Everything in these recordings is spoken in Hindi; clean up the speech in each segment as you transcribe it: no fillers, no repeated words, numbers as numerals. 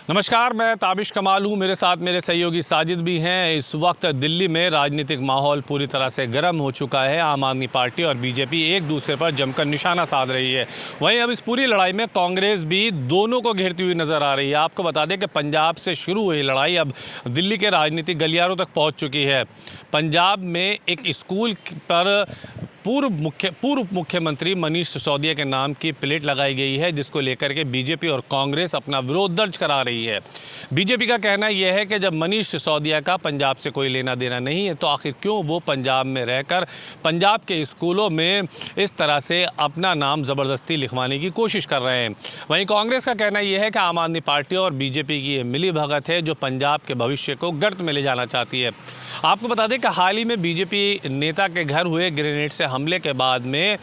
नमस्कार, मैं ताबिश कमाल हूँ। मेरे साथ मेरे सहयोगी साजिद भी हैं। इस वक्त दिल्ली में राजनीतिक माहौल पूरी तरह से गर्म हो चुका है। आम आदमी पार्टी और बीजेपी एक दूसरे पर जमकर निशाना साध रही है। वहीं अब इस पूरी लड़ाई में कांग्रेस भी दोनों को घेरती हुई नज़र आ रही है। आपको बता दें कि पंजाब से शुरू हुई लड़ाई अब दिल्ली के राजनीतिक गलियारों तक पहुँच चुकी है। पंजाब में एक स्कूल पर पूर्व मुख्यमंत्री मनीष सिसोदिया के नाम की प्लेट लगाई गई है, जिसको लेकर के बीजेपी और कांग्रेस अपना विरोध दर्ज करा रही है। बीजेपी का कहना यह है कि जब मनीष सिसोदिया का पंजाब से कोई लेना देना नहीं है तो आखिर क्यों वो पंजाब में रहकर पंजाब के स्कूलों में इस तरह से अपना नाम ज़बरदस्ती लिखवाने की कोशिश कर रहे हैं। वहीं कांग्रेस का कहना यह है कि आम आदमी पार्टी और बीजेपी की ये मिली भगत है जो पंजाब के भविष्य को गर्त में ले जाना चाहती है। आपको बता दें कि हाल ही में बीजेपी नेता के घर हुए ग्रेनेड से हमले के बाद में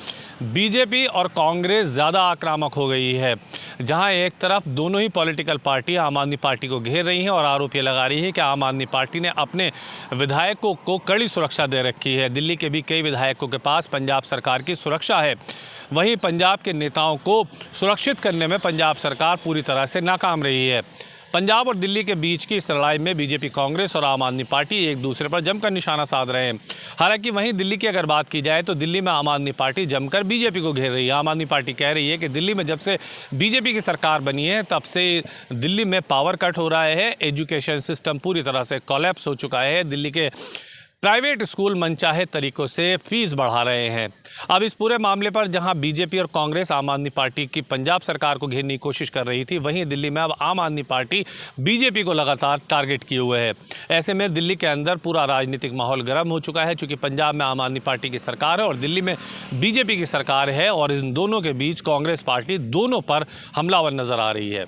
बीजेपी और कांग्रेस ज़्यादा आक्रामक हो गई है, जहां एक तरफ दोनों ही पॉलिटिकल पार्टी आम आदमी पार्टी को घेर रही हैं और आरोप ये लगा रही है कि आम आदमी पार्टी ने अपने विधायकों को कड़ी सुरक्षा दे रखी है। दिल्ली के भी कई विधायकों के पास पंजाब सरकार की सुरक्षा है। वहीं पंजाब के नेताओं को सुरक्षित करने में पंजाब सरकार पूरी तरह से नाकाम रही है। पंजाब और दिल्ली के बीच की इस लड़ाई में बीजेपी, कांग्रेस और आम आदमी पार्टी एक दूसरे पर जमकर निशाना साध रहे हैं। हालांकि वहीं दिल्ली की अगर बात की जाए तो दिल्ली में आम आदमी पार्टी जमकर बीजेपी को घेर रही है। आम आदमी पार्टी कह रही है कि दिल्ली में जब से बीजेपी की सरकार बनी है तब से दिल्ली में पावर कट हो रहा है, एजुकेशन सिस्टम पूरी तरह से कोलैप्स हो चुका है। दिल्ली के प्राइवेट स्कूल मनचाहे तरीक़ों से फीस बढ़ा रहे हैं। अब इस पूरे मामले पर जहां बीजेपी और कांग्रेस आम आदमी पार्टी की पंजाब सरकार को घेरने की कोशिश कर रही थी, वहीं दिल्ली में अब आम आदमी पार्टी बीजेपी को लगातार टारगेट किए हुए है। ऐसे में दिल्ली के अंदर पूरा राजनीतिक माहौल गर्म हो चुका है, चूँकि पंजाब में आम आदमी पार्टी की सरकार है और दिल्ली में बीजेपी की सरकार है और इन दोनों के बीच कांग्रेस पार्टी दोनों पर हमलावर नज़र आ रही है।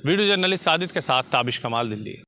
वीडियो जर्नलिस्ट साजिद के साथ ताबिश कमाल, दिल्ली।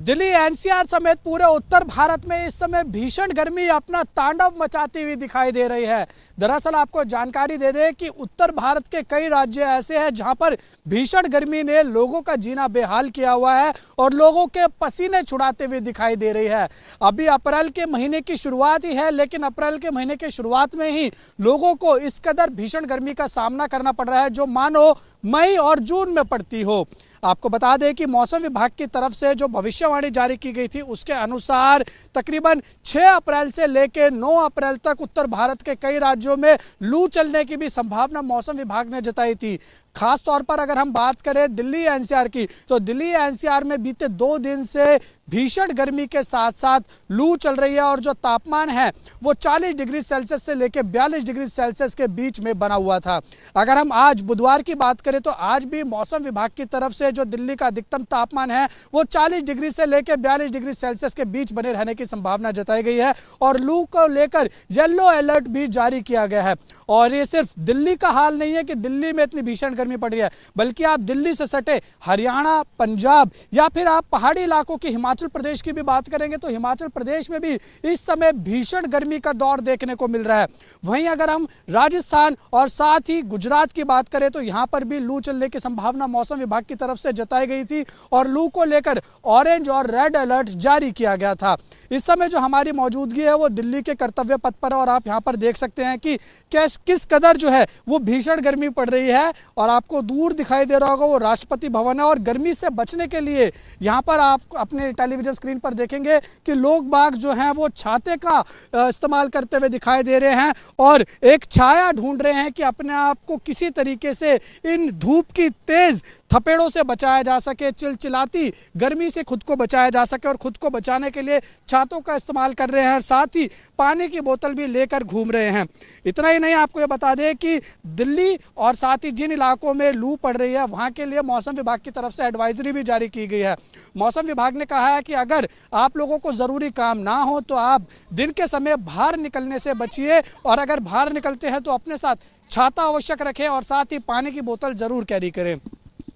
दिल्ली एनसीआर समेत पूरे उत्तर भारत में इस समय भीषण गर्मी अपना तांडव मचाती हुई दिखाई दे रही है। दरअसल आपको जानकारी दे दें कि उत्तर भारत के कई राज्य ऐसे हैं जहां पर भीषण गर्मी ने लोगों का जीना बेहाल किया हुआ है और लोगों के पसीने छुड़ाते हुए दिखाई दे रही है। अभी अप्रैल के महीने की शुरुआत ही है, लेकिन अप्रैल के महीने के शुरुआत में ही लोगों को इस कदर भीषण गर्मी का सामना करना पड़ रहा है जो मानो मई और जून में पड़ती हो। आपको बता दें कि मौसम विभाग की तरफ से जो भविष्यवाणी जारी की गई थी उसके अनुसार तकरीबन 6 अप्रैल से लेकर 9 अप्रैल तक उत्तर भारत के कई राज्यों में लू चलने की भी संभावना मौसम विभाग ने जताई थी। खास तौर पर अगर हम बात करें दिल्ली एनसीआर की, तो दिल्ली एनसीआर में बीते 2 दिन से भीषण गर्मी के साथ साथ लू चल रही है और जो तापमान है वो 40 डिग्री सेल्सियस से लेकर 42 डिग्री सेल्सियस के बीच में बना हुआ था। अगर हम आज बुधवार की बात करें तो आज भी मौसम विभाग की तरफ से जो दिल्ली का अधिकतम तापमान है वो 40 डिग्री से लेकर 42 डिग्री सेल्सियस के बीच बने रहने की संभावना जताई गई है और लू को लेकर येलो अलर्ट भी जारी किया गया है। और ये सिर्फ दिल्ली का हाल नहीं है कि दिल्ली में इतनी भीषण गर्मी पड़ रही है, बल्कि आप दिल्ली से सटे हरियाणा, पंजाब या फिर आप पहाड़ी इलाकों की हिमाचल प्रदेश की भी बात करेंगे तो हिमाचल प्रदेश में भी इस समय भीषण गर्मी का दौर देखने को मिल रहा है। वहीं अगर हम राजस्थान और साथ ही गुजरात की बात करें तो यहां पर भी लू चलने की संभावना मौसम विभाग की तरफ से जताई गई थी और लू को लेकर ऑरेंज और रेड अलर्ट जारी किया गया था। इस समय जो हमारी मौजूदगी है वो दिल्ली के कर्तव्य पथ पर है और आप यहां पर देख सकते हैं कि किस कदर जो है वो भीषण गर्मी पड़ रही है और आपको दूर दिखाई दे रहा होगा वो राष्ट्रपति भवन है। और गर्मी से बचने के लिए यहां पर आप अपने टेलीविजन स्क्रीन पर देखेंगे कि लोग बाग जो हैं वो छाते का इस्तेमाल करते हुए दिखाई दे रहे हैं और एक छाया ढूंढ रहे हैं कि अपने आप को किसी तरीके से इन धूप की तेज थपेड़ों से बचाया जा सके, चिलचिलाती गर्मी से खुद को बचाया जा सके और खुद को बचाने के लिए छातों का इस्तेमाल कर रहे हैं और साथ ही पानी की बोतल भी लेकर घूम रहे हैं। इतना ही नहीं, आपको ये बता दें कि दिल्ली और साथ ही जिन इलाकों में लू पड़ रही है वहां के लिए मौसम विभाग की तरफ से एडवाइजरी भी जारी की गई है। मौसम विभाग ने कहा है कि अगर आप लोगों को ज़रूरी काम ना हो तो आप दिन के समय बाहर निकलने से बचिए और अगर बाहर निकलते हैं तो अपने साथ छाता आवश्यक रखें और साथ ही पानी की बोतल ज़रूर कैरी करें।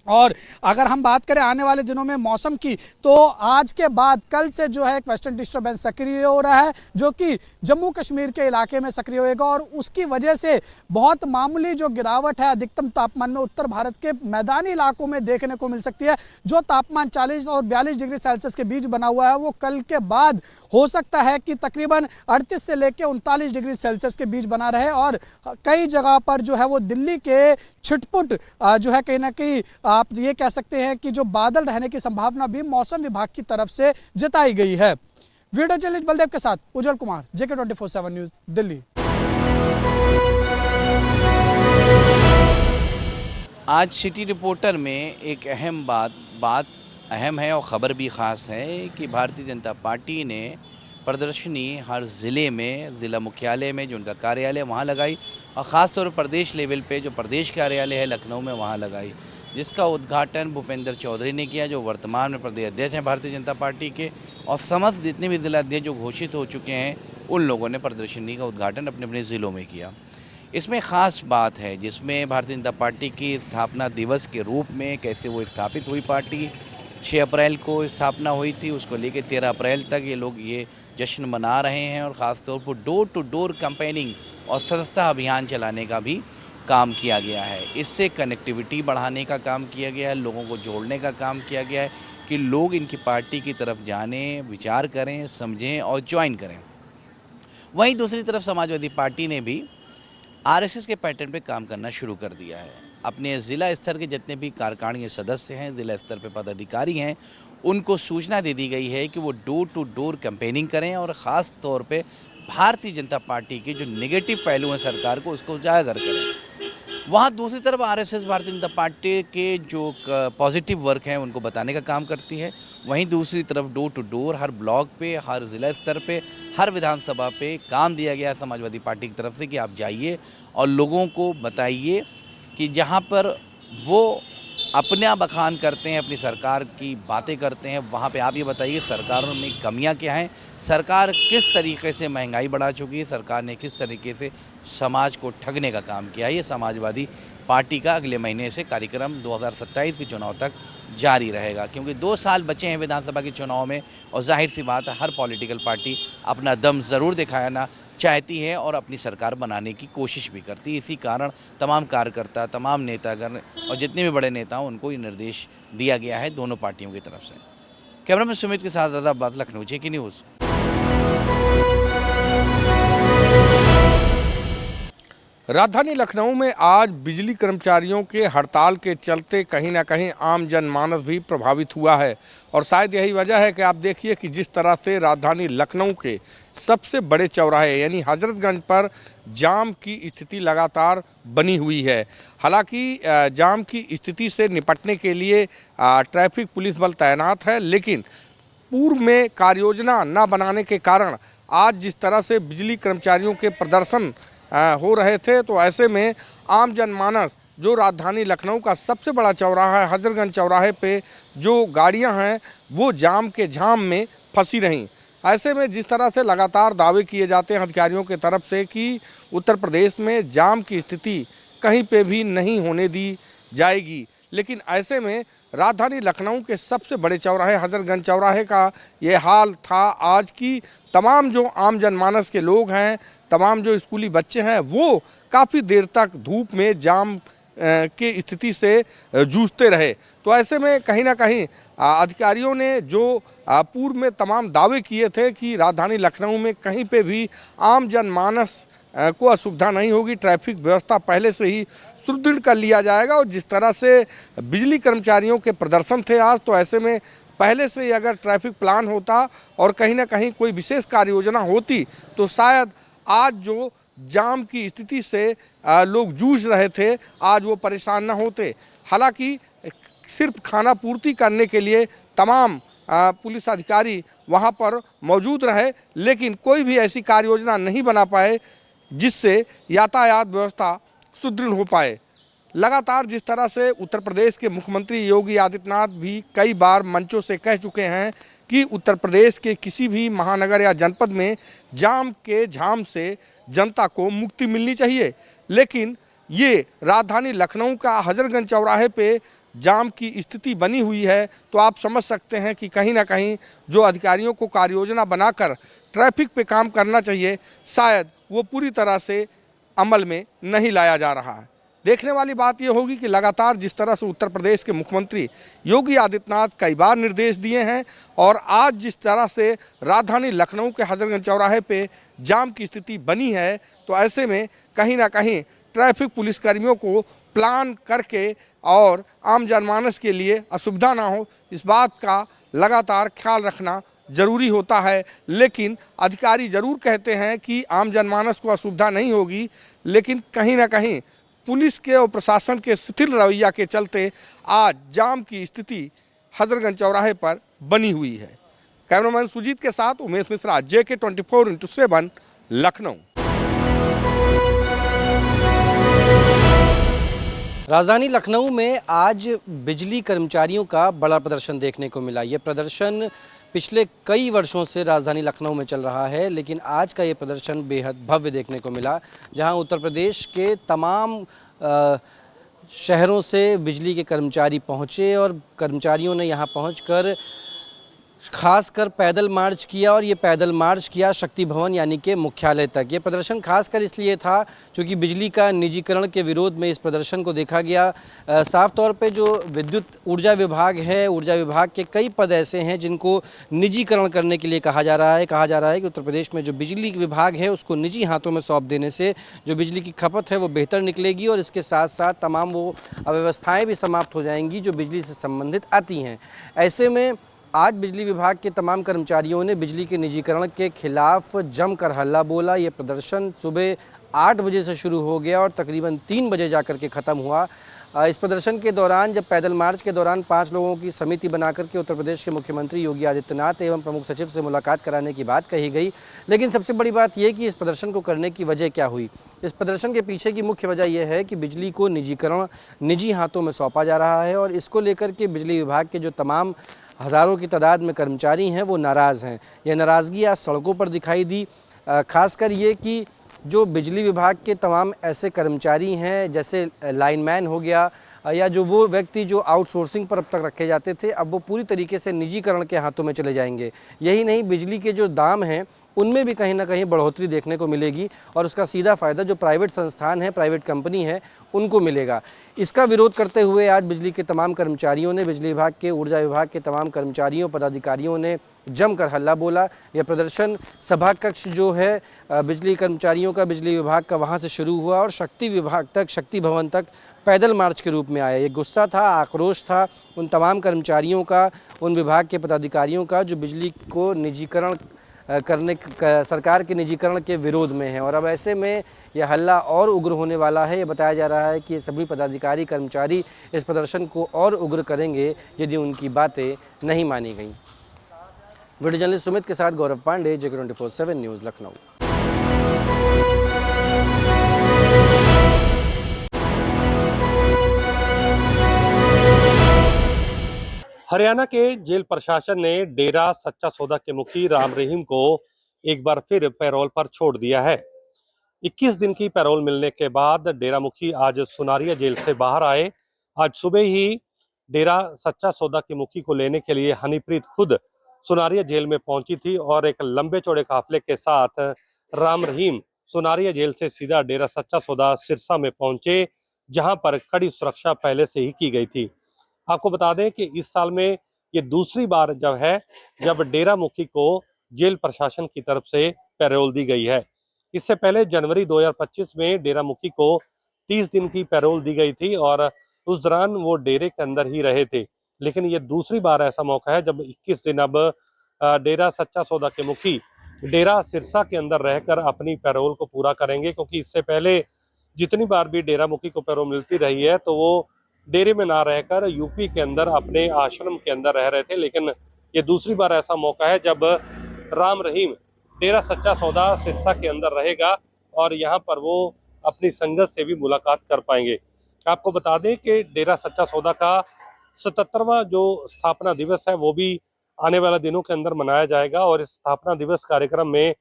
और अगर हम बात करें आने वाले दिनों में मौसम की, तो आज के बाद कल से जो है एक वेस्टर्न डिस्टर्बेंस सक्रिय हो रहा है, जो कि जम्मू कश्मीर के इलाके में सक्रिय होएगा और उसकी वजह से बहुत मामूली जो गिरावट है अधिकतम तापमान में उत्तर भारत के मैदानी इलाकों में देखने को मिल सकती है। जो तापमान 40 और 42 डिग्री सेल्सियस के बीच बना हुआ है, वो कल के बाद हो सकता है कि तकरीबन 38 से लेकर 39 डिग्री सेल्सियस के बीच बना रहे और कई जगह पर जो है वो दिल्ली के छिटपुट जो है कहीं ना कहीं आप ये कह सकते हैं कि जो बादल रहने की संभावना भी मौसम विभाग की तरफ से जताई गई है। वीडियो जर्नलिस्ट बलदेव के साथ उज्जवल कुमार, JK 24/7 न्यूज, दिल्ली। आज सिटी रिपोर्टर में एक अहम बात अहम है और ख़बर भी ख़ास है कि भारतीय जनता पार्टी ने प्रदर्शनी हर ज़िले में, ज़िला मुख्यालय में जो उनका कार्यालय वहाँ लगाई और ख़ास तौर पर प्रदेश लेवल पे जो प्रदेश कार्यालय है लखनऊ में वहाँ लगाई, जिसका उद्घाटन भूपेंद्र चौधरी ने किया, जो वर्तमान में प्रदेश अध्यक्ष हैं भारतीय जनता पार्टी के, और समस्त जितने भी जिला अध्यक्ष जो घोषित हो चुके हैं उन लोगों ने प्रदर्शनी का उद्घाटन अपने अपने ज़िलों में किया। इसमें ख़ास बात है जिसमें भारतीय जनता पार्टी की स्थापना दिवस के रूप में कैसे वो स्थापित हुई, पार्टी 6 अप्रैल को स्थापना हुई थी, उसको लेकर 13 अप्रैल तक ये लोग ये जश्न मना रहे हैं और ख़ास तौर पर डोर टू डोर कैंपेनिंग और सदस्यता अभियान चलाने का भी काम किया गया है। इससे कनेक्टिविटी बढ़ाने का काम किया गया है, लोगों को जोड़ने का काम किया गया है कि लोग इनकी पार्टी की तरफ जाने, विचार करें, समझें और ज्वाइन करें। वहीं दूसरी तरफ समाजवादी पार्टी ने भी RSS के पैटर्न पे काम करना शुरू कर दिया है। अपने ज़िला स्तर के जितने भी कार्यकारिणी सदस्य हैं, ज़िला स्तर पे पदाधिकारी हैं, उनको सूचना दे दी गई है कि वो डोर टू डोर कैंपेनिंग करें और ख़ास तौर पे भारतीय जनता पार्टी के जो नेगेटिव पहलू हैं सरकार को, उसको उजागर करें। वहाँ दूसरी तरफ RSS भारतीय जनता पार्टी के जो पॉजिटिव वर्क हैं उनको बताने का काम करती है। वहीं दूसरी तरफ डोर टू डोर हर ब्लॉक पे, हर ज़िला स्तर पे, हर विधानसभा पे काम दिया गया है समाजवादी पार्टी की तरफ से कि आप जाइए और लोगों को बताइए कि जहाँ पर वो अपना बखान करते हैं, अपनी सरकार की बातें करते हैं, वहाँ पे आप ये बताइए सरकार में कमियाँ क्या हैं, सरकार किस तरीके से महंगाई बढ़ा चुकी है, सरकार ने किस तरीके से समाज को ठगने का काम किया है। ये समाजवादी पार्टी का अगले महीने से कार्यक्रम 2027 के चुनाव तक जारी रहेगा, क्योंकि 2 साल बचे हैं विधानसभा के चुनाव में और जाहिर सी बात है हर पॉलिटिकल पार्टी अपना दम ज़रूर दिखाना चाहती है और अपनी सरकार बनाने की कोशिश भी करती है। इसी कारण तमाम कार्यकर्ता, तमाम नेतागण और जितने भी बड़े नेता हैं उनको ये निर्देश दिया गया है दोनों पार्टियों की तरफ से। कैमरामैन सुमित के साथ रजा अब्बास, लखनऊ, JK न्यूज़। राजधानी लखनऊ में आज बिजली कर्मचारियों के हड़ताल के चलते कहीं ना कहीं आम जनमानस भी प्रभावित हुआ है और शायद यही वजह है कि आप देखिए कि जिस तरह से राजधानी लखनऊ के सबसे बड़े चौराहे यानी हजरतगंज पर जाम की स्थिति लगातार बनी हुई है। हालांकि जाम की स्थिति से निपटने के लिए ट्रैफिक पुलिस बल तैनात है, लेकिन पूर्व में कार्ययोजना न बनाने के कारण आज जिस तरह से बिजली कर्मचारियों के प्रदर्शन हो रहे थे, तो ऐसे में आम जनमानस जो राजधानी लखनऊ का सबसे बड़ा चौराहा है हजरतगंज चौराहे पे जो गाड़ियां हैं वो जाम के झाम में फंसी रहीं। ऐसे में जिस तरह से लगातार दावे किए जाते हैं अधिकारियों की तरफ से कि उत्तर प्रदेश में जाम की स्थिति कहीं पे भी नहीं होने दी जाएगी, लेकिन ऐसे में राजधानी लखनऊ के सबसे बड़े चौराहे हजरतगंज चौराहे का ये हाल था आज की तमाम जो आम जनमानस के लोग हैं, तमाम जो स्कूली बच्चे हैं, वो काफ़ी देर तक धूप में जाम की स्थिति से जूझते रहे। तो ऐसे में कहीं ना कहीं अधिकारियों ने जो पूर्व में तमाम दावे किए थे कि राजधानी लखनऊ में कहीं पे भी आम जनमानस को असुविधा नहीं होगी, ट्रैफिक व्यवस्था पहले से ही सुदृढ़ कर लिया जाएगा। और जिस तरह से बिजली कर्मचारियों के प्रदर्शन थे आज, तो ऐसे में पहले से ही अगर ट्रैफिक प्लान होता और कहीं ना कहीं कोई विशेष कार्य योजना होती तो शायद आज जो जाम की स्थिति से लोग जूझ रहे थे आज वो परेशान न होते। हालांकि सिर्फ खाना पूर्ति करने के लिए तमाम पुलिस अधिकारी वहां पर मौजूद रहे, लेकिन कोई भी ऐसी कार्य योजना नहीं बना पाए जिससे यातायात व्यवस्था सुदृढ़ हो पाए। लगातार जिस तरह से उत्तर प्रदेश के मुख्यमंत्री योगी आदित्यनाथ भी कई बार मंचों से कह चुके हैं कि उत्तर प्रदेश के किसी भी महानगर या जनपद में जाम के झाम से जनता को मुक्ति मिलनी चाहिए, लेकिन ये राजधानी लखनऊ का हजरतगंज चौराहे पे जाम की स्थिति बनी हुई है, तो आप समझ सकते हैं कि कहीं ना कहीं जो अधिकारियों को कार्ययोजना बनाकर ट्रैफिक पे काम करना चाहिए, शायद वो पूरी तरह से अमल में नहीं लाया जा रहा है। देखने वाली बात यह होगी कि लगातार जिस तरह से उत्तर प्रदेश के मुख्यमंत्री योगी आदित्यनाथ कई बार निर्देश दिए हैं और आज जिस तरह से राजधानी लखनऊ के हजरतगंज चौराहे पे जाम की स्थिति बनी है, तो ऐसे में कहीं ना कहीं ट्रैफिक पुलिसकर्मियों को प्लान करके और आम जनमानस के लिए असुविधा ना हो, इस बात का लगातार ख्याल रखना जरूरी होता है। लेकिन अधिकारी जरूर कहते हैं कि आम जनमानस को असुविधा नहीं होगी, लेकिन कहीं ना कहीं पुलिस के और प्रशासन के शिथिल रवैया के चलते आज जाम की स्थिति हजरतगंज चौराहे पर बनी हुई है। कैमरामैन सुजीत के साथ उमेश मिश्रा, JK 24x7, लखनऊ। राजधानी लखनऊ में आज बिजली कर्मचारियों का बड़ा प्रदर्शन देखने को मिला। ये प्रदर्शन पिछले कई वर्षों से राजधानी लखनऊ में चल रहा है, लेकिन आज का ये प्रदर्शन बेहद भव्य देखने को मिला, जहां उत्तर प्रदेश के तमाम शहरों से बिजली के कर्मचारी पहुंचे और कर्मचारियों ने यहां पहुंचकर खासकर पैदल मार्च किया और ये पैदल मार्च किया शक्ति भवन यानी कि मुख्यालय तक। ये प्रदर्शन खासकर इसलिए था क्योंकि बिजली का निजीकरण के विरोध में इस प्रदर्शन को देखा गया। साफ तौर पे जो विद्युत ऊर्जा विभाग है, ऊर्जा विभाग के कई पद ऐसे हैं जिनको निजीकरण करने के लिए कहा जा रहा है कि उत्तर प्रदेश में जो बिजली विभाग है उसको निजी हाथों में सौंप देने से जो बिजली की खपत है वो बेहतर निकलेगी और इसके साथ साथ तमाम वो अव्यवस्थाएँ भी समाप्त हो जाएंगी जो बिजली से संबंधित आती हैं। ऐसे में आज बिजली विभाग के तमाम कर्मचारियों ने बिजली के निजीकरण के खिलाफ जमकर हल्ला बोला। ये प्रदर्शन सुबह 8 बजे से शुरू हो गया और तकरीबन 3 बजे जाकर के ख़त्म हुआ। इस प्रदर्शन के दौरान, जब पैदल मार्च के दौरान 5 लोगों की समिति बनाकर के उत्तर प्रदेश के मुख्यमंत्री योगी आदित्यनाथ एवं प्रमुख सचिव से मुलाकात कराने की बात कही गई, लेकिन सबसे बड़ी बात यह कि इस प्रदर्शन को करने की वजह क्या हुई। इस प्रदर्शन के पीछे की मुख्य वजह यह है कि बिजली को निजीकरण निजी हाथों में सौंपा जा रहा है और इसको लेकर के बिजली विभाग के जो तमाम हज़ारों की तादाद में कर्मचारी हैं वो नाराज़ हैं। यह नाराज़गी आज सड़कों पर दिखाई दी। खासकर ये कि जो बिजली विभाग के तमाम ऐसे कर्मचारी हैं, जैसे लाइनमैन हो गया या जो वो व्यक्ति जो आउटसोर्सिंग पर अब तक रखे जाते थे, अब वो पूरी तरीके से निजीकरण के हाथों में चले जाएंगे। यही नहीं, बिजली के जो दाम हैं उनमें भी कहीं ना कहीं बढ़ोतरी देखने को मिलेगी और उसका सीधा फ़ायदा जो प्राइवेट संस्थान है, प्राइवेट कंपनी है, उनको मिलेगा। इसका विरोध करते हुए आज बिजली के तमाम कर्मचारियों ने, बिजली विभाग के, ऊर्जा विभाग के तमाम कर्मचारियों, पदाधिकारियों ने जमकर हल्ला बोला। यह प्रदर्शन सभा कक्ष जो है बिजली कर्मचारियों का, बिजली विभाग का, वहाँ से शुरू हुआ और शक्ति विभाग तक, शक्ति भवन तक पैदल मार्च के रूप में आया। ये गुस्सा था, आक्रोश था उन तमाम कर्मचारियों का, उन विभाग के पदाधिकारियों का जो बिजली को निजीकरण करने, सरकार के निजीकरण के विरोध में है। और अब ऐसे में यह हल्ला और उग्र होने वाला है। ये बताया जा रहा है कि सभी पदाधिकारी, कर्मचारी इस प्रदर्शन को और उग्र करेंगे यदि उनकी बातें नहीं मानी गई। वीडियो जर्नलिस्ट सुमित के साथ गौरव पांडे, JK 24/7 न्यूज़, लखनऊ। हरियाणा के जेल प्रशासन ने डेरा सच्चा सौदा के मुखी राम रहीम को एक बार फिर पैरोल पर छोड़ दिया है। 21 दिन की पैरोल मिलने के बाद डेरा मुखी आज सुनारिया जेल से बाहर आए। आज सुबह ही डेरा सच्चा सौदा के मुखी को लेने के लिए हनीप्रीत खुद सुनारिया जेल में पहुंची थी और एक लंबे चौड़े काफिले के साथ राम रहीम सुनारिया जेल से सीधा डेरा सच्चा सौदा सिरसा में पहुंचे, जहां पर कड़ी सुरक्षा पहले से ही की गई थी। आपको बता दें कि इस साल में ये दूसरी बार जब डेरा मुखी को जेल प्रशासन की तरफ से पैरोल दी गई है। इससे पहले जनवरी 2025 में डेरा मुखी को 30 दिन की पैरोल दी गई थी और उस दौरान वो डेरे के अंदर ही रहे थे। लेकिन ये दूसरी बार ऐसा मौका है जब 21 दिन अब डेरा सच्चा सौदा के मुखी डेरा सिरसा के अंदर रहकर अपनी पैरोल को पूरा करेंगे, क्योंकि इससे पहले जितनी बार भी डेरा मुखी को पैरोल मिलती रही है तो वो डेरे में ना रहकर यूपी के अंदर अपने आश्रम के अंदर रह रहे थे। लेकिन ये दूसरी बार ऐसा मौका है जब राम रहीम डेरा सच्चा सौदा सिरसा के अंदर रहेगा और यहाँ पर वो अपनी संगत से भी मुलाकात कर पाएंगे। आपको बता दें कि डेरा सच्चा सौदा का 77वां जो स्थापना दिवस है वो भी आने वाले दिनों के अंदर मनाया जाएगा और इस स्थापना दिवस कार्यक्रम में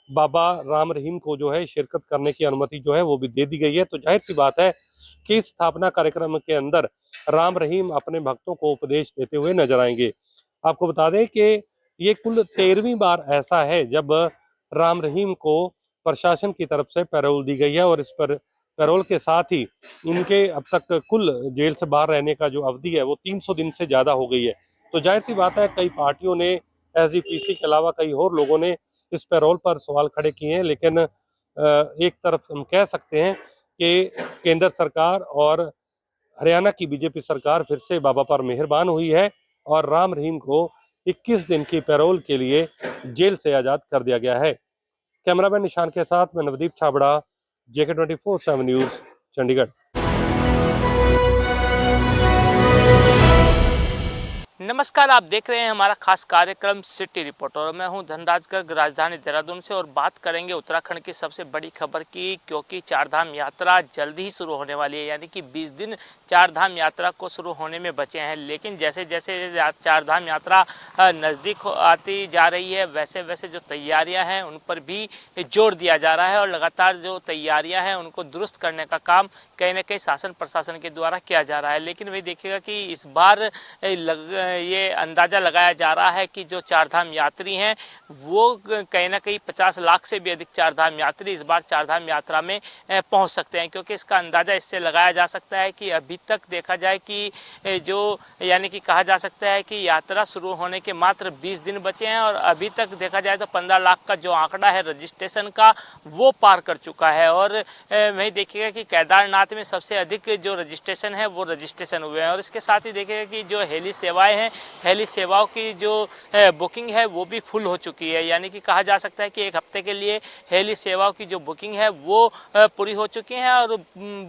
बाबा राम रहीम को जो है शिरकत करने की अनुमति जो है वो भी दे दी गई है। तो जाहिर सी बात है कि इस स्थापना कार्यक्रम के अंदर राम रहीम अपने भक्तों को उपदेश देते हुए नजर आएंगे। आपको बता दें कि ये कुल 13वीं बार ऐसा है जब राम रहीम को प्रशासन की तरफ से पैरोल दी गई है और इस पर पैरोल के साथ ही उनके अब तक कुल जेल से बाहर रहने का जो अवधि है वो 300 दिन से ज्यादा हो गई है। तो जाहिर सी बात है कई पार्टियों ने, एसजीपीसी के अलावा कई और लोगों ने इस पैरोल पर सवाल खड़े किए हैं, लेकिन एक तरफ हम कह सकते हैं कि केंद्र सरकार और हरियाणा की बीजेपी सरकार फिर से बाबा पर मेहरबान हुई है और राम रहीम को 21 दिन की पैरोल के लिए जेल से आजाद कर दिया गया है। कैमरामैन निशान के साथ मैं नवदीप छाबड़ा, JK 24/7 न्यूज, चंडीगढ़। नमस्कार, आप देख रहे हैं हमारा खास कार्यक्रम सिटी रिपोर्टर और मैं हूं धनराज गर्ग, राजधानी देहरादून से। और बात करेंगे उत्तराखंड की सबसे बड़ी खबर की, क्योंकि चारधाम यात्रा जल्द ही शुरू होने वाली है। यानी कि 20 दिन चारधाम यात्रा को शुरू होने में बचे हैं, लेकिन जैसे जैसे चारधाम यात्रा नज़दीक आती जा रही है वैसे वैसे जो तैयारियां हैं उन पर भी जोर दिया जा रहा है और लगातार जो तैयारियाँ हैं उनको दुरुस्त करने का काम कहीं ना कहीं शासन प्रशासन के द्वारा किया जा रहा है। लेकिन वही देखिएगा कि इस बार ये अंदाज़ा लगाया जा रहा है कि जो चारधाम यात्री हैं वो कहीं ना कहीं 50 लाख से भी अधिक चारधाम यात्री इस बार चारधाम यात्रा में पहुंच सकते हैं। क्योंकि इसका अंदाज़ा इससे लगाया जा सकता है कि अभी तक देखा जाए कि जो यानी कि कहा जा सकता है कि यात्रा शुरू होने के मात्र 20 दिन बचे हैं और अभी तक देखा जाए तो 15 लाख का जो आंकड़ा है रजिस्ट्रेशन का वो पार कर चुका है। और वही देखिएगा कि केदारनाथ में सबसे अधिक जो रजिस्ट्रेशन है वो रजिस्ट्रेशन हुए हैं। और इसके साथ ही देखिएगा कि जो हेली सेवाएं हैं, हेली सेवाओं की जो बुकिंग है वो भी फुल हो चुकी है। यानी कि कहा जा सकता है कि एक हफ्ते के लिए हेली सेवाओं की जो बुकिंग है वो पूरी हो चुकी है। और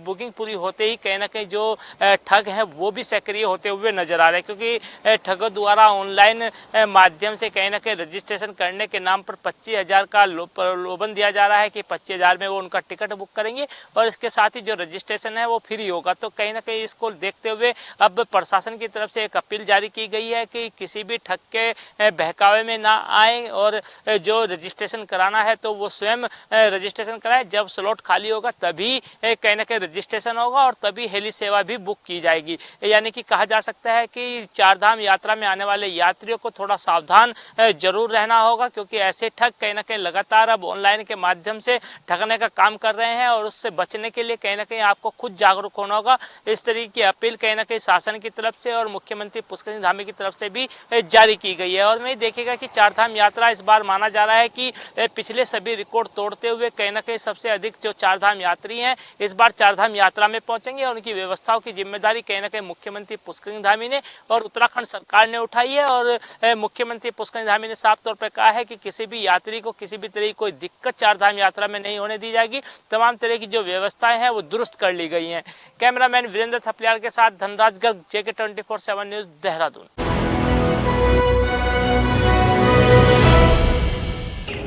बुकिंग पूरी होते ही कहीं ना कहीं जो ठग हैं वो भी सक्रिय होते हुए नजर आ रहे हैं, क्योंकि ठगों द्वारा ऑनलाइन माध्यम से कहीं ना कहीं रजिस्ट्रेशन करने के नाम पर 25,000 का प्रलोभन दिया जा रहा है कि 25,000 में वो उनका टिकट बुक करेंगे और इसके साथ ही जो रजिस्ट्रेशन है वो फ्री होगा। तो कहीं ना कहीं इसको देखते हुए अब प्रशासन की तरफ से एक अपील जारी की गई है कि किसी भी ठग के बहकावे में ना आए और जो रजिस्ट्रेशन कराना है तो वो स्वयं रजिस्ट्रेशन कराए। जब स्लॉट खाली होगा तभी कहीं ना कहीं रजिस्ट्रेशन होगा और तभी हेली सेवा भी बुक की जाएगी। यानी कि कहा जा सकता है कि चारधाम यात्रा में आने वाले यात्रियों को थोड़ा सावधान जरूर रहना होगा, क्योंकि ऐसे ठग कहीं ना कहीं लगातार अब ऑनलाइन के माध्यम से ठगने का काम कर रहे हैं और उससे बचने के लिए कहीं ना कहीं आपको खुद जागरूक होना होगा। इस तरीके की अपील कहीं ना कहीं शासन की तरफ से और मुख्यमंत्री पुष्कर सिंह धामी की तरफ से भी जारी की गई है। और मैं देखिएगा कि चारधाम यात्रा इस बार माना जा रहा है कि पिछले सभी रिकॉर्ड तोड़ते हुए कहीं ना कहीं सबसे अधिक जो चारधाम यात्री हैं इस बार चारधाम यात्रा में पहुंचेंगे और उनकी व्यवस्थाओं की जिम्मेदारी कहीं ना कहीं मुख्यमंत्री पुष्कर सिंह धामी ने और उत्तराखंड सरकार ने उठाई है। और मुख्यमंत्री पुष्कर सिंह धामी ने साफ तौर पर कहा है कि किसी भी यात्री को किसी भी तरह की कोई दिक्कत चारधाम यात्रा में नहीं होने दी जाएगी। तमाम तरह की जो व्यवस्थाएं हैं वो दुरुस्त कर ली गई हैं। कैमरामैन वीरेंद्र थपलियाल के साथ धनराज गर्ग, JK 24/7 न्यूज, देहरादून।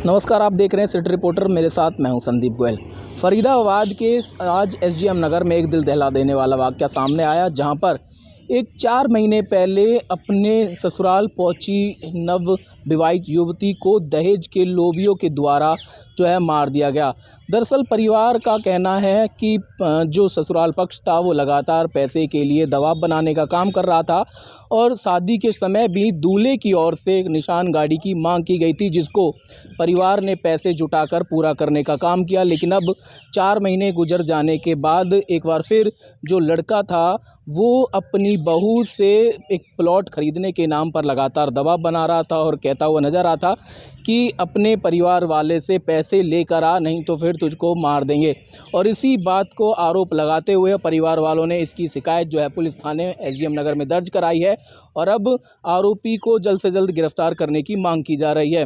नमस्कार, आप देख रहे हैं सिटी रिपोर्टर, मेरे साथ मैं हूं संदीप गोयल। फरीदाबाद के आज SGM नगर में एक दिल दहला देने वाला वाक़या सामने आया, जहां पर एक 4 महीने पहले अपने ससुराल पहुंची नव विवाहित युवती को दहेज के लोभियों के द्वारा जो है मार दिया गया। दरअसल परिवार का कहना है कि जो ससुराल पक्ष था वो लगातार पैसे के लिए दबाव बनाने का काम कर रहा था और शादी के समय भी दूल्हे की ओर से एक निशान गाड़ी की मांग की गई थी, जिसको परिवार ने पैसे जुटाकर पूरा करने का काम किया। लेकिन अब 4 महीने गुजर जाने के बाद एक बार फिर जो लड़का था वो अपनी बहू से एक प्लॉट खरीदने के नाम पर लगातार दबाव बना रहा था और कहता हुआ नज़र आता था कि अपने परिवार वाले से पैसे लेकर आ, नहीं तो फिर तुझको मार देंगे। और इसी बात को आरोप लगाते हुए परिवार वालों ने इसकी शिकायत जो है पुलिस थाने SGM नगर में दर्ज कराई है और अब आरोपी को जल्द से जल्द गिरफ्तार करने की मांग की जा रही है।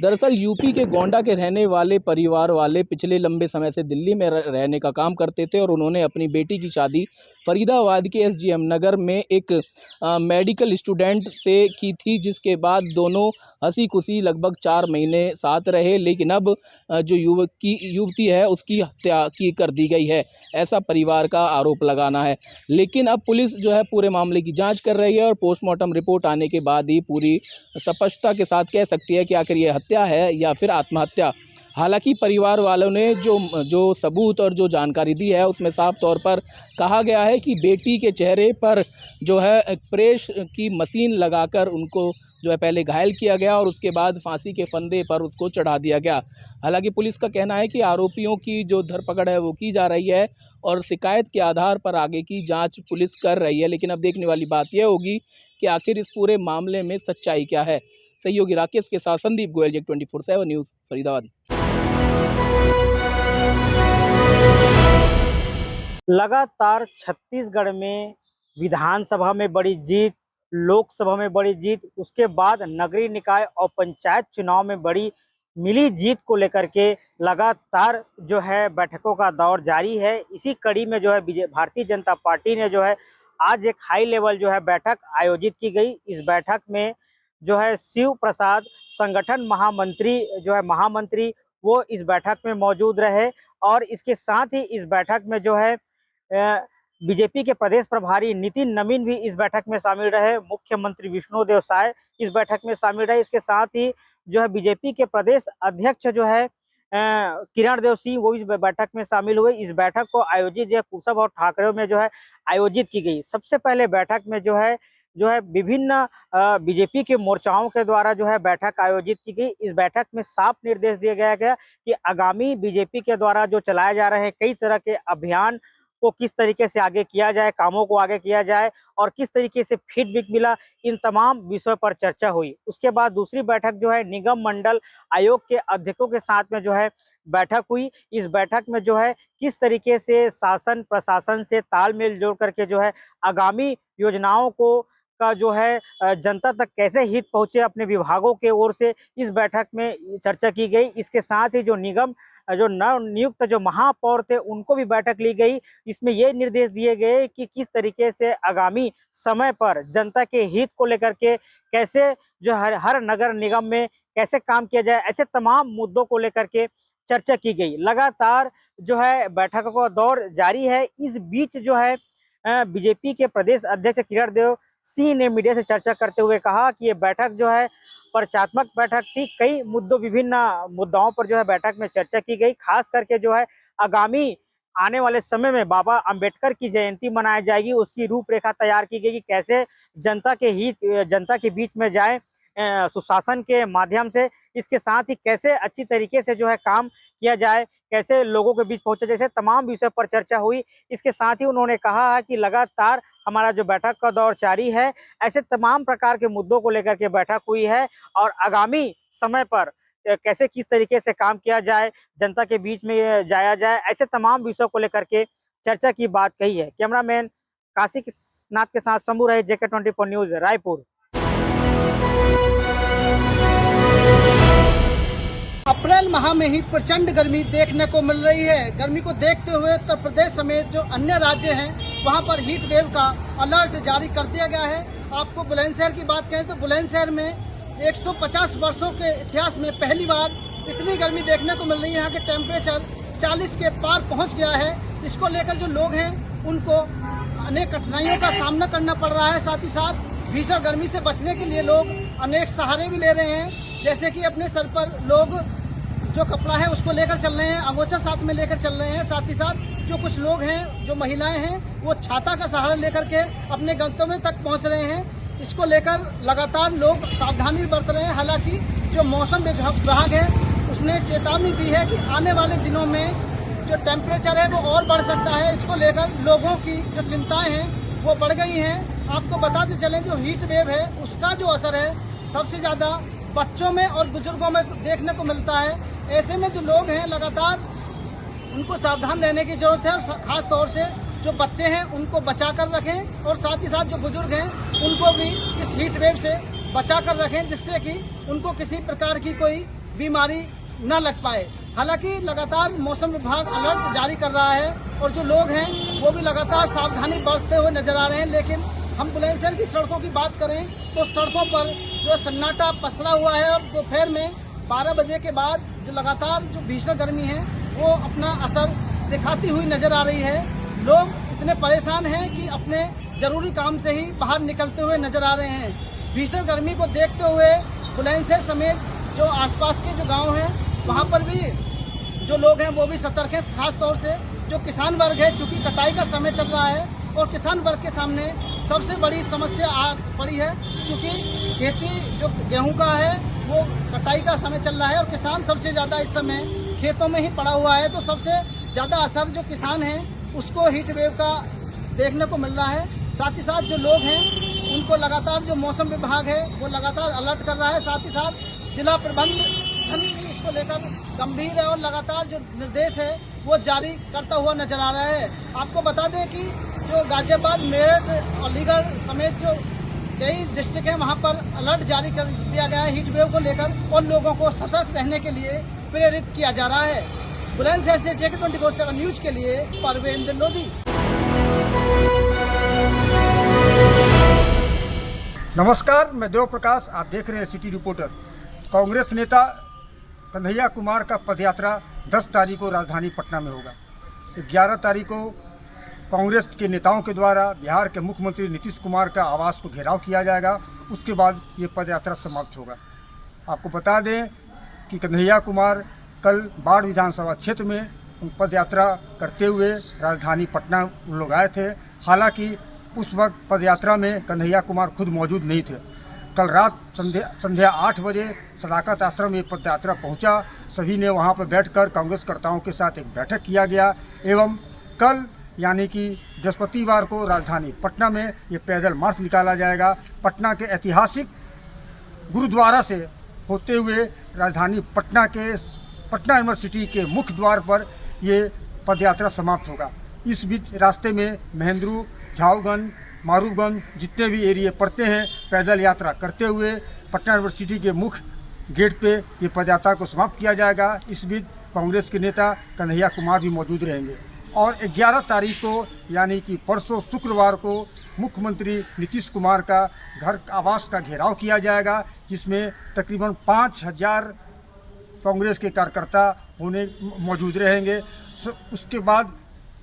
दरअसल यूपी के गोंडा के रहने वाले परिवार वाले पिछले लंबे समय से दिल्ली में रहने का काम करते थे और उन्होंने अपनी बेटी की शादी फरीदाबाद के SGM नगर में एक मेडिकल स्टूडेंट से की थी, जिसके बाद दोनों हंसी खुशी लगभग 4 महीने साथ रहे। लेकिन अब जो युवती है उसकी हत्या की कर दी गई है, ऐसा परिवार का आरोप लगाना है। लेकिन अब पुलिस जो है पूरे मामले की जांच कर रही है और पोस्टमार्टम रिपोर्ट आने के बाद ही पूरी स्पष्टता के साथ कह सकती है कि आखिर ये हत्या है या फिर आत्महत्या। हालांकि परिवार वालों ने जो सबूत और जो जानकारी दी है उसमें साफ तौर पर कहा गया है कि बेटी के चेहरे पर जो है प्रेस की मशीन लगाकर उनको जो है पहले घायल किया गया और उसके बाद फांसी के फंदे पर उसको चढ़ा दिया गया। हालांकि पुलिस का कहना है कि आरोपियों की जो धरपकड़ है वो की जा रही है और शिकायत के आधार पर आगे की जांच पुलिस कर रही है। लेकिन अब देखने वाली बात यह होगी कि आखिर इस पूरे मामले में सच्चाई क्या है। सहयोगी राकेश के साथ संदीप गोयल, जेक 24/7 न्यूज़, फरीदाबाद। लगातार छत्तीसगढ़ में विधानसभा में बड़ी जीत, लोकसभा में बड़ी जीत, उसके बाद नगरीय निकाय और पंचायत चुनाव में बड़ी मिली जीत को लेकर के लगातार जो है बैठकों का दौर जारी है। इसी कड़ी में जो है भारतीय जनता पार्टी ने जो है आज एक हाई लेवल जो है बैठक आयोजित की गई। इस बैठक में जो है शिव प्रसाद संगठन महामंत्री वो इस बैठक में मौजूद रहे और इसके साथ ही इस बैठक में जो है बीजेपी के प्रदेश प्रभारी नितिन नवीन भी इस बैठक में शामिल रहे। मुख्यमंत्री विष्णुदेव साय इस बैठक में शामिल रहे। इसके साथ ही जो है बीजेपी के प्रदेश अध्यक्ष जो है किरण देव सिंह वो भी बैठक में शामिल हुए। इस बैठक को आयोजित जो है कुसब और ठाकरे में जो है आयोजित की गई। सबसे पहले बैठक में जो है विभिन्न बीजेपी के मोर्चाओं के द्वारा जो है बैठक आयोजित की गई। इस बैठक में साफ निर्देश दिया गया कि आगामी बीजेपी के द्वारा जो चलाए जा रहे हैं कई तरह के अभियान को किस तरीके से आगे किया जाए, कामों को आगे किया जाए और किस तरीके से फीडबैक मिला, इन तमाम विषयों पर चर्चा हुई। उसके बाद दूसरी बैठक जो है निगम मंडल आयोग के अध्यक्षों के साथ में जो है बैठक हुई। इस बैठक में जो है किस तरीके से शासन प्रशासन से तालमेल जोड़ करके जो है आगामी योजनाओं को का जो है जनता तक कैसे हित पहुंचे अपने विभागों के ओर से इस बैठक में चर्चा की गई। इसके साथ ही जो नव नियुक्त जो महापौर थे उनको भी बैठक ली गई। इसमें ये निर्देश दिए गए कि किस तरीके से आगामी समय पर जनता के हित को लेकर के कैसे जो हर नगर निगम में कैसे काम किया जाए, ऐसे तमाम मुद्दों को लेकर के चर्चा की गई। लगातार जो है बैठकों का दौर जारी है। इस बीच जो है बीजेपी के प्रदेश अध्यक्ष किरण देव सिंह ने मीडिया से चर्चा करते हुए कहा कि ये बैठक जो है परिचयात्मक बैठक थी। कई विभिन्न मुद्दाओं पर जो है बैठक में चर्चा की गई। खास करके जो है आगामी आने वाले समय में बाबा अंबेडकर की जयंती मनाई जाएगी, उसकी रूपरेखा तैयार की गई कि कैसे जनता के बीच में जाए सुशासन के माध्यम से। इसके साथ ही कैसे अच्छी तरीके से जो है काम किया जाए, कैसे लोगों के बीच पहुंचे, जैसे तमाम विषय पर चर्चा हुई। इसके साथ ही उन्होंने कहा है कि लगातार हमारा जो बैठक का दौर जारी है, ऐसे तमाम प्रकार के मुद्दों को लेकर के बैठक हुई है और आगामी समय पर कैसे किस तरीके से काम किया जाए, जनता के बीच में जाया जाए, ऐसे तमाम विषयों को लेकर के चर्चा की बात कही है। कैमरामैन काशी नाथ के साथ शंभू रहे, जेके 24 न्यूज, रायपुर। अप्रैल माह में ही प्रचंड गर्मी देखने को मिल रही है। गर्मी को देखते हुए उत्तर प्रदेश समेत जो अन्य राज्य हैं वहां पर हीट वेव का अलर्ट जारी कर दिया गया है। आपको बुलंदशहर की बात करें तो बुलंदशहर में 150 वर्षों के इतिहास में पहली बार इतनी गर्मी देखने को मिल रही है। यहाँ के टेम्परेचर 40 के पार पहुँच गया है। इसको लेकर जो लोग हैं उनको अनेक कठिनाइयों का सामना करना पड़ रहा है। साथ ही साथ भीषण गर्मी से बचने के लिए लोग अनेक सहारे भी ले रहे हैं, जैसे कि अपने सर पर लोग जो कपड़ा है उसको लेकर चल रहे हैं, अंगोछा साथ में लेकर चल रहे हैं। साथ ही साथ जो कुछ लोग हैं, जो महिलाएं हैं, वो छाता का सहारा लेकर के अपने गंतव्य तक पहुंच रहे हैं। इसको लेकर लगातार लोग सावधानी बरत रहे हैं। हालांकि जो मौसम विभाग है उसने चेतावनी दी है कि आने वाले दिनों में जो टेम्परेचर है वो और बढ़ सकता है। इसको लेकर लोगों की जो चिंताएं हैं वो बढ़ गई हैं। आपको बताते चलें जो हीट वेव है उसका जो असर है सबसे ज़्यादा बच्चों में और बुजुर्गों में देखने को मिलता है। ऐसे में जो लोग हैं लगातार उनको सावधान रहने की जरूरत है और खास तौर से जो बच्चे हैं उनको बचा कर रखें और साथ ही साथ जो बुजुर्ग हैं उनको भी इस हीट वेव से बचा कर रखें, जिससे कि उनको किसी प्रकार की कोई बीमारी न लग पाए। हालांकि लगातार मौसम विभाग अलर्ट जारी कर रहा है और जो लोग हैं वो भी लगातार सावधानी बरतते हुए नजर आ रहे हैं। लेकिन हम बुलंदशहर की सड़कों की बात करें तो सड़कों पर जो सन्नाटा पसरा हुआ है और दोपहर में 12 बजे के बाद जो लगातार जो भीषण गर्मी है वो अपना असर दिखाती हुई नजर आ रही है। लोग इतने परेशान हैं कि अपने जरूरी काम से ही बाहर निकलते हुए नजर आ रहे हैं। भीषण गर्मी को देखते हुए बुलंदशहर समेत जो आसपास के जो गांव हैं वहां पर भी जो लोग हैं वो भी सतर्क हैं। खास तौर से जो किसान वर्ग है, चूंकि कटाई का समय चल रहा है और किसान वर्ग के सामने सबसे बड़ी समस्या आ पड़ी है, क्योंकि खेती जो गेहूं का है वो कटाई का समय चल रहा है और किसान सबसे ज़्यादा इस समय खेतों में ही पड़ा हुआ है। तो सबसे ज़्यादा असर जो किसान हैं उसको हीट वेव का देखने को मिल रहा है। साथ ही साथ जो लोग हैं उनको लगातार जो मौसम विभाग है वो लगातार अलर्ट कर रहा है। साथ ही साथ जिला प्रबंधन भी इसको लेकर गंभीर है और लगातार जो निर्देश है वो जारी करता हुआ नजर आ रहा है। आपको बता दें कि जो गाजियाबाद, मेरठ, अलीगढ़ समेत जो कई डिस्ट्रिक्ट हैं वहाँ पर अलर्ट जारी कर दिया गया है हीट वेव को लेकर और लोगों को सतर्क रहने के लिए प्रेरित किया जा रहा है। बुलंदशहर से JK 24/7 न्यूज के लिए परवेंद्र लोधी। नमस्कार, मैं देव प्रकाश, आप देख रहे हैं सिटी रिपोर्टर। कांग्रेस नेता कन्हैया कुमार का पदयात्रा 10 तारीख को राजधानी पटना में होगा। 11 तारीख को कांग्रेस के नेताओं के द्वारा बिहार के मुख्यमंत्री नीतीश कुमार का आवास को घेराव किया जाएगा। उसके बाद ये पदयात्रा समाप्त होगा। आपको बता दें कि कन्हैया कुमार कल बाढ़ विधानसभा क्षेत्र में पदयात्रा करते हुए राजधानी पटना लोग आए थे। हालांकि उस वक्त पदयात्रा में कन्हैया कुमार खुद मौजूद नहीं थे। कल रात संध्या 8 बजे सदाकत आश्रम में पदयात्रा पहुंचा। सभी ने वहां पर बैठकर कांग्रेसकर्ताओं के साथ एक बैठक किया गया एवं कल यानी कि बृहस्पतिवार को राजधानी पटना में ये पैदल मार्च निकाला जाएगा। पटना के ऐतिहासिक गुरुद्वारा से होते हुए राजधानी पटना यूनिवर्सिटी के मुख्य द्वार पर ये पदयात्रा समाप्त होगा। इस बीच रास्ते में महेंद्रू, झावगंज, मारूगंज जितने भी एरिया पड़ते हैं, पैदल यात्रा करते हुए पटना यूनिवर्सिटी के मुख्य गेट पे ये पदयात्रा को समाप्त किया जाएगा। इस बीच कांग्रेस के नेता कन्हैया कुमार भी मौजूद रहेंगे और 11 तारीख को यानी कि परसों शुक्रवार को मुख्यमंत्री नीतीश कुमार का घर आवास का घेराव किया जाएगा, जिसमें तकरीबन 5000 कांग्रेस के कार्यकर्ता मौजूद रहेंगे। उसके बाद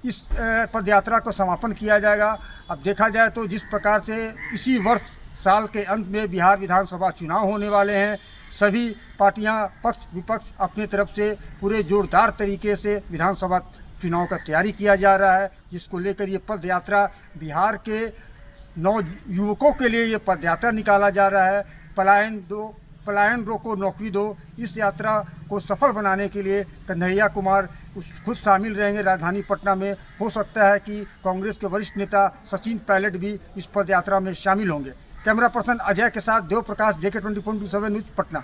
इस पदयात्रा को समापन किया जाएगा। अब देखा जाए तो जिस प्रकार से इसी वर्ष साल के अंत में बिहार विधानसभा चुनाव होने वाले हैं, सभी पार्टियां पक्ष विपक्ष अपनी तरफ से पूरे जोरदार तरीके से विधानसभा चुनाव का तैयारी किया जा रहा है, जिसको लेकर ये पदयात्रा बिहार के 9 युवकों के लिए ये पदयात्रा निकाला जा रहा है। पलायन रोको नौकरी दो, इस यात्रा को सफल बनाने के लिए कन्हैया कुमार खुद शामिल रहेंगे राजधानी पटना में। हो सकता है कि कांग्रेस के वरिष्ठ नेता सचिन पायलट भी इस पदयात्रा में शामिल होंगे। कैमरा पर्सन अजय के साथ देव प्रकाश, JK 24/7 न्यूज पटना।